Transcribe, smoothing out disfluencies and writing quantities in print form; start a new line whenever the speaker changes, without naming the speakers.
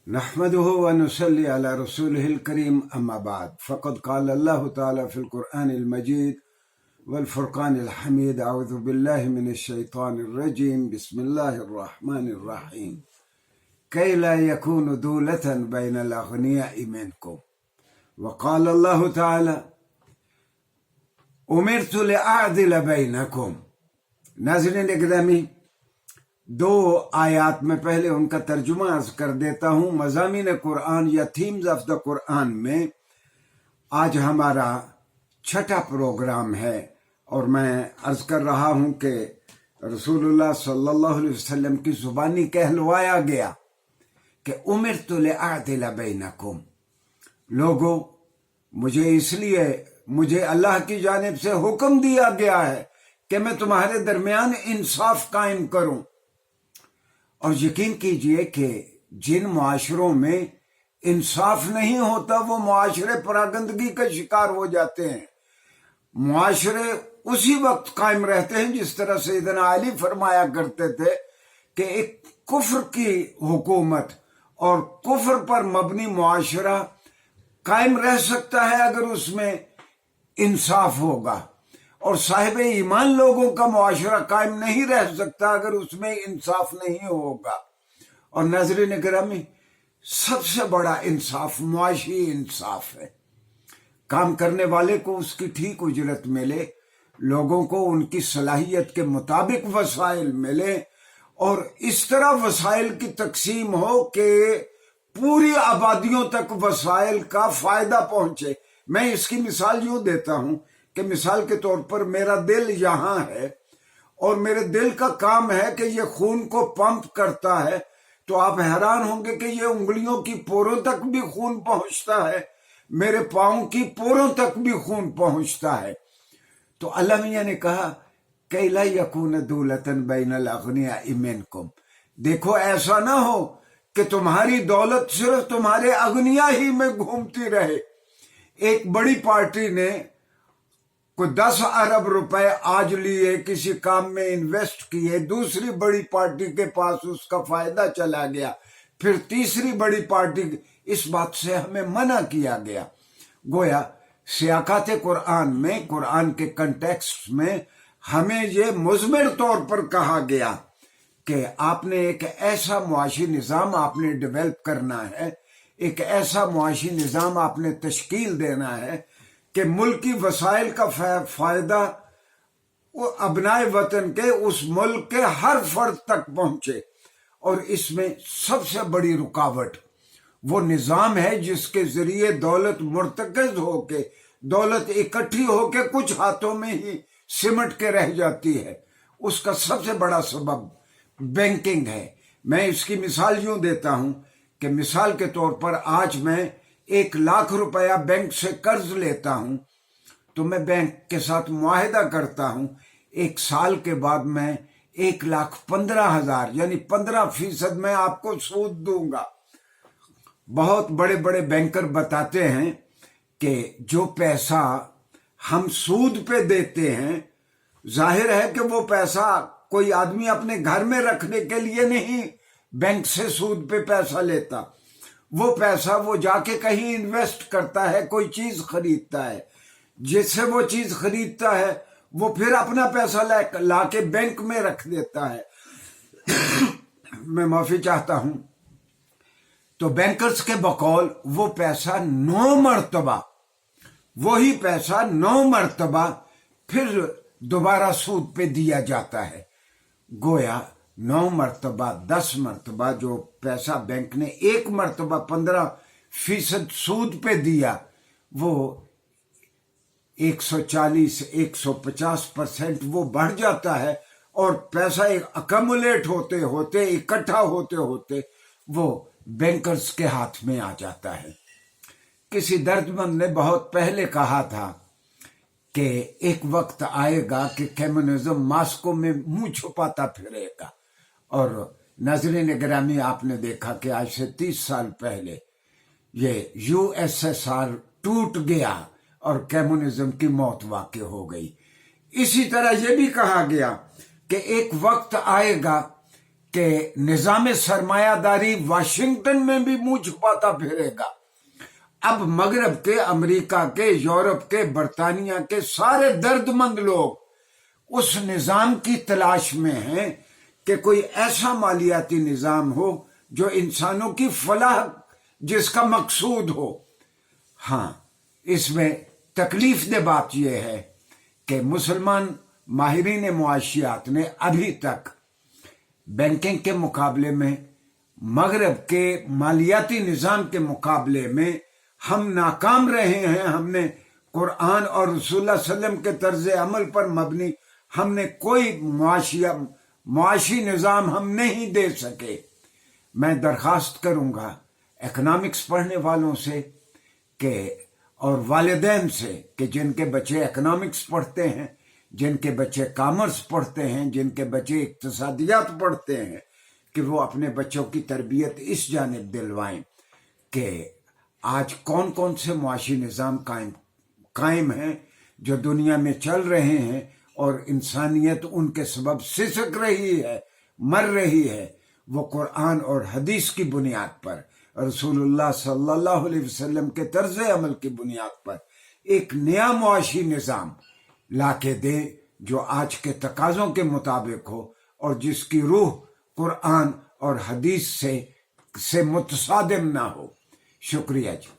نحمده ونصلي على رسوله الكريم أما بعد فقد قال الله تعالى في القرآن المجيد والفرقان الحميد أعوذ بالله من الشيطان الرجيم بسم الله الرحمن الرحيم كي لا يكون دولة بين الأغنياء منكم وقال الله تعالى أمرت لأعدل بينكم ناظرین اکرامی دو آیات میں پہلے ان کا ترجمہ عرض کر دیتا ہوں۔ مضامین قرآن یا تھیمز آف دا قرآن میں آج ہمارا چھٹا پروگرام ہے، اور میں عرض کر رہا ہوں کہ رسول اللہ صلی اللہ علیہ وسلم کی زبانی کہلوایا گیا کہ امرت لأعدل بینکم، لوگوں مجھے اللہ کی جانب سے حکم دیا گیا ہے کہ میں تمہارے درمیان انصاف قائم کروں۔ اور یقین کیجئے کہ جن معاشروں میں انصاف نہیں ہوتا وہ معاشرے پراگندگی کا شکار ہو جاتے ہیں، معاشرے اسی وقت قائم رہتے ہیں جس طرح سیدنا علی فرمایا کرتے تھے کہ ایک کفر کی حکومت اور کفر پر مبنی معاشرہ قائم رہ سکتا ہے اگر اس میں انصاف ہوگا، اور صاحب ایمان لوگوں کا معاشرہ قائم نہیں رہ سکتا اگر اس میں انصاف نہیں ہوگا۔ اور ناظرین گرامی، سب سے بڑا انصاف معاشی انصاف ہے۔ کام کرنے والے کو اس کی ٹھیک اجرت ملے، لوگوں کو ان کی صلاحیت کے مطابق وسائل ملے، اور اس طرح وسائل کی تقسیم ہو کہ پوری آبادیوں تک وسائل کا فائدہ پہنچے۔ میں اس کی مثال یوں دیتا ہوں کہ مثال کے طور پر میرا دل یہاں ہے، اور میرے دل کا کام ہے کہ یہ خون کو پمپ کرتا ہے، تو آپ حیران ہوں گے کہ یہ انگلیوں کی پوروں تک بھی خون پہنچتا ہے، میرے پاؤں کی پوروں تک بھی خون پہنچتا ہے۔ تو اللہ میاں نے کہا کہ لا یکون دولۃ بین الاغنیاء منکم، دیکھو ایسا نہ ہو کہ تمہاری دولت صرف تمہارے اغنیاء ہی میں گھومتی رہے۔ ایک بڑی پارٹی نے کوئی 10 ارب روپے آج لیے، کسی کام میں انویسٹ کیے، دوسری بڑی پارٹی کے پاس اس کا فائدہ چلا گیا، پھر تیسری بڑی پارٹی، اس بات سے ہمیں منع کیا گیا۔ گویا سیاقات قرآن میں، قرآن کے کنٹیکسٹ میں ہمیں یہ مضمر طور پر کہا گیا کہ آپ نے ایک ایسا معاشی نظام آپ نے ڈیولپ کرنا ہے، ایک ایسا معاشی نظام آپ نے تشکیل دینا ہے کہ ملکی وسائل کا فائدہ ابنائے وطن کے اس ملک کے ہر فرد تک پہنچے۔ اور اس میں سب سے بڑی رکاوٹ وہ نظام ہے جس کے ذریعے دولت مرتکز ہو کے، دولت اکٹھی ہو کے کچھ ہاتھوں میں ہی سمٹ کے رہ جاتی ہے۔ اس کا سب سے بڑا سبب بینکنگ ہے۔ میں اس کی مثال یوں دیتا ہوں کہ مثال کے طور پر آج میں 1 لاکھ روپیہ بینک سے قرض لیتا ہوں، تو میں بینک کے ساتھ معاہدہ کرتا ہوں 1 سال کے بعد میں 1,15,000 یعنی 15% میں آپ کو سود دوں گا۔ بہت بڑے بڑے بینکر بتاتے ہیں کہ جو پیسہ ہم سود پہ دیتے ہیں، ظاہر ہے کہ وہ پیسہ کوئی آدمی اپنے گھر میں رکھنے کے لیے نہیں بینک سے سود پہ پیسہ لیتا، وہ پیسہ وہ جا کے کہیں انویسٹ کرتا ہے، کوئی چیز خریدتا ہے، جس سے وہ چیز خریدتا ہے وہ پھر اپنا پیسہ لا کے بینک میں رکھ دیتا ہے۔ میں معافی چاہتا ہوں۔ تو بینکرز کے بقول وہ پیسہ 9 مرتبہ، وہی پیسہ 9 مرتبہ پھر دوبارہ سود پہ دیا جاتا ہے۔ گویا 9 مرتبہ 10 مرتبہ جو پیسہ بینک نے 1 مرتبہ 15% سود پہ دیا، وہ 140 150% وہ بڑھ جاتا ہے، اور پیسہ اکمولیٹ ہوتے ہوتے، اکٹھا ہوتے ہوتے وہ بینکرز کے ہاتھ میں آ جاتا ہے۔ کسی درد مند نے بہت پہلے کہا تھا کہ ایک وقت آئے گا کہ کمیونزم ماسکو میں منہ چھپاتا پھرے گا۔ اور ناظرین گرامی، آپ نے دیکھا کہ آج سے 30 سال پہلے یہ USSR ٹوٹ گیا اور کمیونزم کی موت واقع ہو گئی۔ اسی طرح یہ بھی کہا گیا کہ ایک وقت آئے گا کہ نظام سرمایہ داری واشنگٹن میں بھی منہ چھپاتا پھرے گا۔ اب مغرب کے، امریکہ کے، یورپ کے، برطانیہ کے سارے درد مند لوگ اس نظام کی تلاش میں ہیں کہ کوئی ایسا مالیاتی نظام ہو جو انسانوں کی فلاح جس کا مقصود ہو۔ ہاں، اس میں تکلیف دہ بات یہ ہے کہ مسلمان ماہرین معاشیات نے ابھی تک بینکنگ کے مقابلے میں، مغرب کے مالیاتی نظام کے مقابلے میں ہم ناکام رہے ہیں۔ ہم نے قرآن اور رسول اللہ صلی اللہ علیہ وسلم کے طرز عمل پر مبنی ہم نے کوئی معاشی نظام ہم نہیں دے سکے۔ میں درخواست کروں گا اکنامکس پڑھنے والوں سے کہ اور والدین سے کہ جن کے بچے اکنامکس پڑھتے ہیں، جن کے بچے کامرس پڑھتے ہیں، جن کے بچے اقتصادیات پڑھتے ہیں، کہ وہ اپنے بچوں کی تربیت اس جانب دلوائیں کہ آج کون کون سے معاشی نظام قائم ہیں جو دنیا میں چل رہے ہیں اور انسانیت ان کے سبب سسک رہی ہے، مر رہی ہے۔ وہ قرآن اور حدیث کی بنیاد پر، رسول اللہ صلی اللہ علیہ وسلم کے طرز عمل کی بنیاد پر ایک نیا معاشی نظام لا کے دے جو آج کے تقاضوں کے مطابق ہو اور جس کی روح قرآن اور حدیث سے متصادم نہ ہو۔ شکریہ جی۔